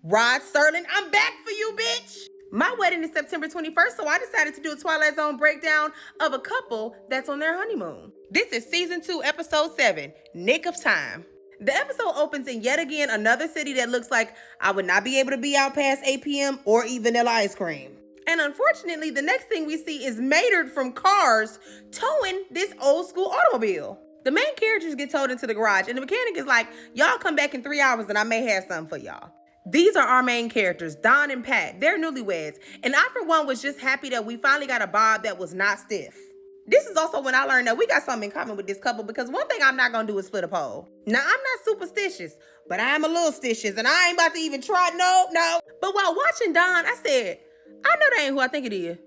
Rod Serling, I'm back for you, bitch. My wedding is September 21st, so I decided to do a Twilight Zone breakdown of a couple that's on their honeymoon. This is season 2, episode 7, Nick of Time. The episode opens in yet again another city that looks like I would not be able to be out past 8 p.m. or eat vanilla ice cream. And unfortunately, the next thing we see is Maynard from Cars towing this old school automobile. The main characters get towed into the garage, and the mechanic is like, y'all come back in 3 hours and I may have something for y'all. These are our main characters, Don and Pat. They're newlyweds. And I, for one, was just happy that we finally got a bob that was not stiff. This is also when I learned that we got something in common with this couple, because one thing I'm not going to do is split a pole. Now, I'm not superstitious, but I am a little stitious, and I ain't about to even try, no. But while watching Don, I said, I know that ain't who I think it is.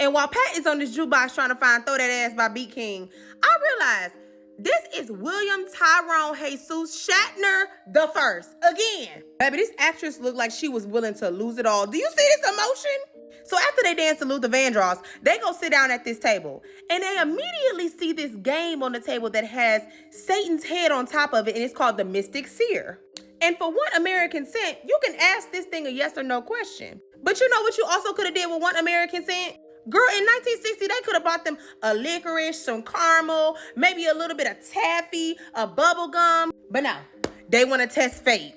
And while Pat is on this jukebox trying to find Throw That Ass by Beat King, I realized this is William Tyrone Jesus Shatner the First. Again. Baby, this actress looked like she was willing to lose it all. Do you see this emotion? So after they dance to Luther Vandross, they go sit down at this table. And they immediately see this game on the table that has Satan's head on top of it, and it's called the Mystic Seer. And for 1 American cent, you can ask this thing a yes or no question. But you know what you also could have did with 1 American cent? Girl, in 1960, they could have bought them a licorice, some caramel, maybe a little bit of taffy, a bubble gum. But no, they want to test fate.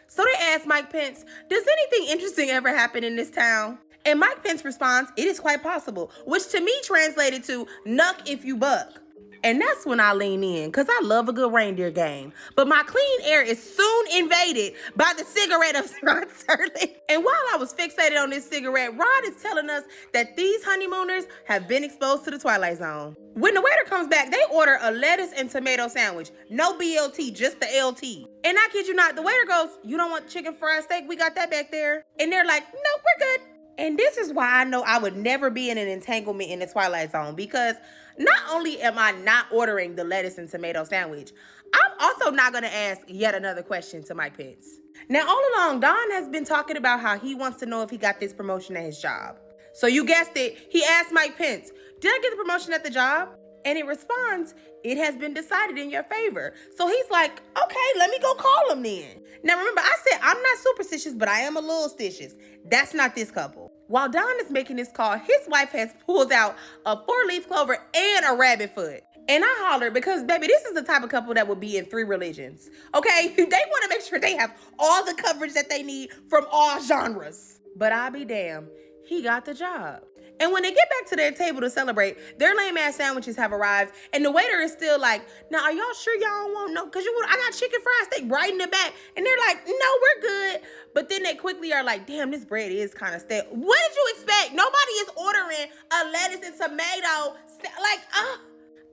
So they asked Mike Pence, does anything interesting ever happen in this town? And Mike Pence responds, it is quite possible, which to me translated to nuck if you buck. And that's when I lean in, because I love a good reindeer game. But my clean air is soon invaded by the cigarette of Rod Serling. And while I was fixated on this cigarette, Rod is telling us that these honeymooners have been exposed to the Twilight Zone. When the waiter comes back, they order a lettuce and tomato sandwich. No BLT, just the LT. And I kid you not, the waiter goes, you don't want chicken fried steak? We got that back there. And they're like, no, we're good. And this is why I know I would never be in an entanglement in the Twilight Zone, because not only am I not ordering the lettuce and tomato sandwich, I'm also not going to ask yet another question to Mike Pence. Now, all along, Don has been talking about how he wants to know if he got this promotion at his job. So you guessed it, he asked Mike Pence, did I get the promotion at the job? And it responds, it has been decided in your favor. So he's like, okay, let me go call him then. Now remember, I said I'm not superstitious, but I am a little stitious. That's not this couple. While Don is making this call, his wife has pulled out a 4-leaf clover and a rabbit foot. And I hollered because, baby, this is the type of couple that would be in 3 religions. Okay? They want to make sure they have all the coverage that they need from all genres. But I'll be damned, he got the job. And when they get back to their table to celebrate, their lame ass sandwiches have arrived, and the waiter is still like, now are y'all sure y'all don't want no, because I got chicken fried steak right in the back. And they're like, no, we're good. But then they quickly are like, damn, this bread is kind of stale. What did you expect? Nobody is ordering a lettuce and tomato.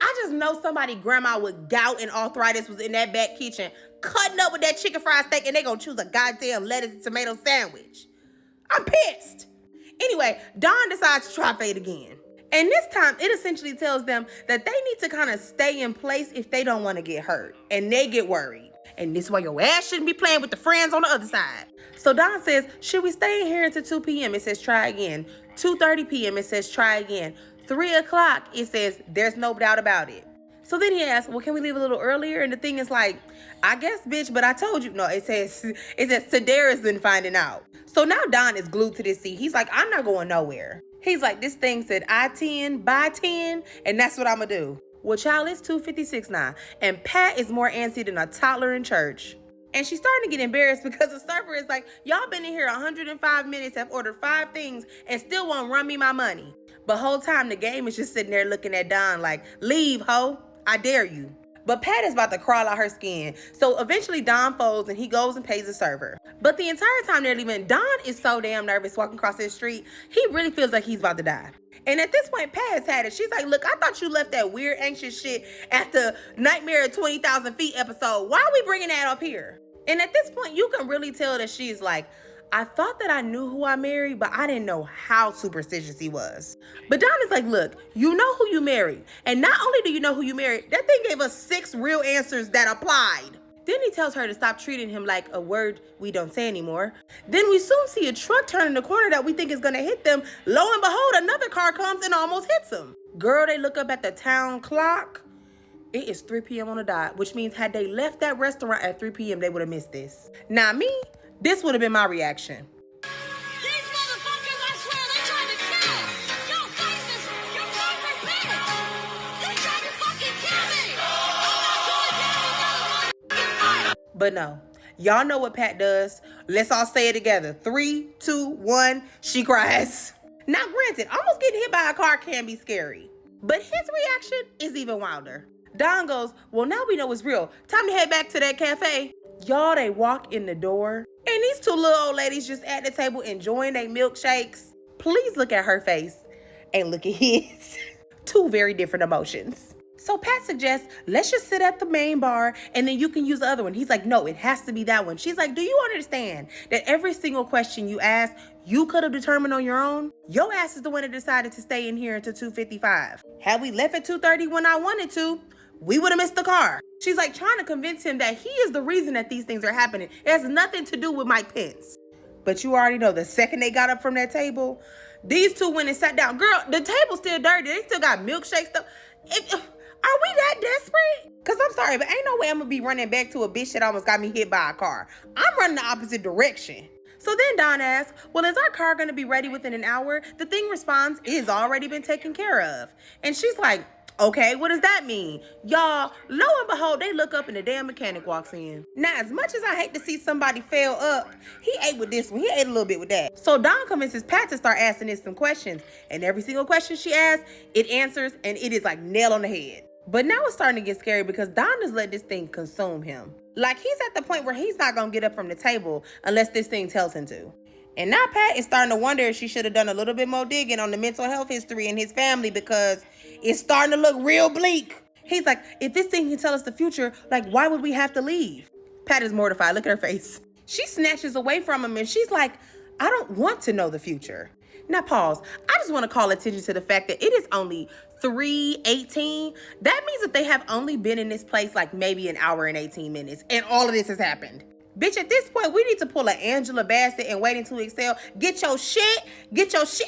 I just know somebody grandma with gout and arthritis was in that back kitchen cutting up with that chicken fried steak, and they gonna choose a goddamn lettuce and tomato sandwich. I'm pissed. Anyway, Don decides to try fate again. And this time, it essentially tells them that they need to kind of stay in place if they don't want to get hurt. And they get worried. And this is why your ass shouldn't be playing with the friends on the other side. So Don says, should we stay in here until 2 p.m.? It says, try again. 2:30 p.m., it says, try again. 3 o'clock, it says, there's no doubt about it. So then he asks, well, can we leave a little earlier? And the thing is like, I guess, bitch, but I told you. No, it says Sedaris been finding out. So now Don is glued to this seat. He's like, I'm not going nowhere. He's like, this thing said I-10, buy 10, and that's what I'm going to do. Well, child, it's 2:56 now, and Pat is more antsy than a toddler in church. And she's starting to get embarrassed because the server is like, y'all been in here 105 minutes, have ordered 5 things, and still won't run me my money. But whole time, the game is just sitting there looking at Don like, leave, ho. I dare you. But Pat is about to crawl out her skin. So eventually Don folds and he goes and pays the server. But the entire time they're leaving, Don is so damn nervous walking across this street. He really feels like he's about to die. And at this point, Pat has had it. She's like, look, I thought you left that weird anxious shit at the Nightmare at 20,000 Feet episode. Why are we bringing that up here? And at this point, you can really tell that she's like, I thought that I knew who I married, but I didn't know how superstitious he was. But Don is like, look, you know who you married. And not only do you know who you married, that thing gave us 6 real answers that applied. Then he tells her to stop treating him like a word we don't say anymore. Then we soon see a truck turning the corner that we think is gonna hit them. Lo and behold, another car comes and almost hits them. Girl, they look up at the town clock. It is 3 p.m. on the dot, which means had they left that restaurant at 3 p.m., they would have missed this. Now me, This would have been my reaction. These motherfuckers, I swear, they tried to kill. Yo, faces, you fucking bitch. They tried to fucking kill me. I'm not going down without a motherfucking fight. But no, y'all know what Pat does. Let's all say it together. 3, 2, 1, she cries. Now granted, almost getting hit by a car can be scary, but his reaction is even wilder. Don goes, well, now we know it's real. Time to head back to that cafe. Y'all, they walk in the door, and these two little old ladies just at the table enjoying their milkshakes. Please look at her face and look at his. Two very different emotions. So Pat suggests, let's just sit at the main bar and then you can use the other one. He's like, no, it has to be that one. She's like, do you understand that every single question you ask, you could have determined on your own? Your ass is the one that decided to stay in here until 2:55. Had we left at 2:30 when I wanted to, we would have missed the car. She's like trying to convince him that he is the reason that these things are happening. It has nothing to do with Mike Pence. But you already know the second they got up from that table, these two went and sat down. Girl, the table's still dirty. They still got milkshake stuff. Are we that desperate? Because I'm sorry, but ain't no way I'm going to be running back to a bitch that almost got me hit by a car. I'm running the opposite direction. So then Don asks, well, is our car going to be ready within an hour? The thing responds, it has already been taken care of. And she's like, okay, what does that mean? Y'all, lo and behold, they look up and the damn mechanic walks in. Now, as much as I hate to see somebody fail up, he ate with this one. He ate a little bit with that. So Don convinces Pat to start asking this some questions. And every single question she asks, it answers, and it is like nail on the head. But now it's starting to get scary because Don has let this thing consume him. Like he's at the point where he's not going to get up from the table unless this thing tells him to. And now Pat is starting to wonder if she should have done a little bit more digging on the mental health history in his family because it's starting to look real bleak. He's like, if this thing can tell us the future, like why would we have to leave? Pat is mortified. Look at her face. She snatches away from him and she's like, I don't want to know the future. Now pause. I just want to call attention to the fact that it is only 3:18. That means that they have only been in this place like maybe an hour and 18 minutes and all of this has happened. Bitch, at this point, we need to pull an Angela Bassett and wait until Excel. Get your shit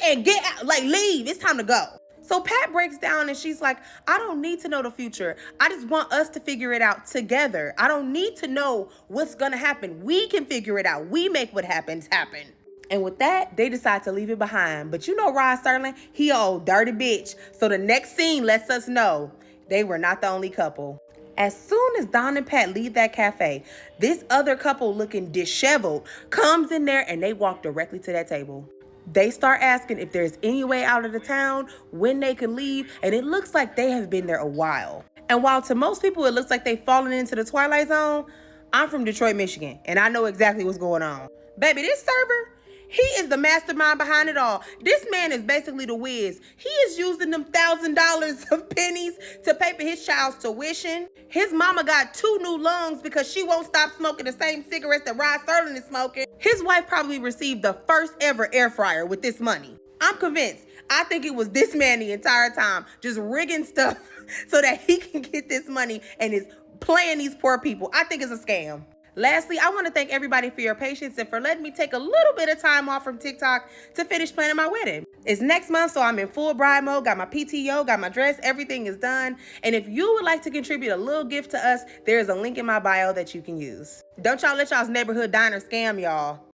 and get out, like leave. It's time to go. So Pat breaks down and she's like, I don't need to know the future. I just want us to figure it out together. I don't need to know what's gonna happen. We can figure it out. We make what happens happen. And with that, they decide to leave it behind. But you know Rod Serling, he a old dirty bitch. So the next scene lets us know they were not the only couple. As soon as Don and Pat leave that cafe, this other couple looking disheveled comes in there and they walk directly to that table. They start asking if there's any way out of the town, when they could leave, and it looks like they have been there a while. And while to most people it looks like they've fallen into the Twilight Zone, I'm from Detroit, Michigan, and I know exactly what's going on. Baby, this server, he is the mastermind behind it all. This man is basically the Wiz. He is using them $1,000 of pennies to pay for his child's tuition. His mama got 2 new lungs because she won't stop smoking the same cigarettes that Rod Serling is smoking. His wife probably received the first ever air fryer with this money. I'm convinced. I think it was this man the entire time just rigging stuff so that he can get this money and is playing these poor people. I think it's a scam. Lastly, I want to thank everybody for your patience and for letting me take a little bit of time off from TikTok to finish planning my wedding. It's next month, so I'm in full bride mode, got my PTO, got my dress, everything is done. And if you would like to contribute a little gift to us, there is a link in my bio that you can use. Don't y'all let y'all's neighborhood diner scam y'all.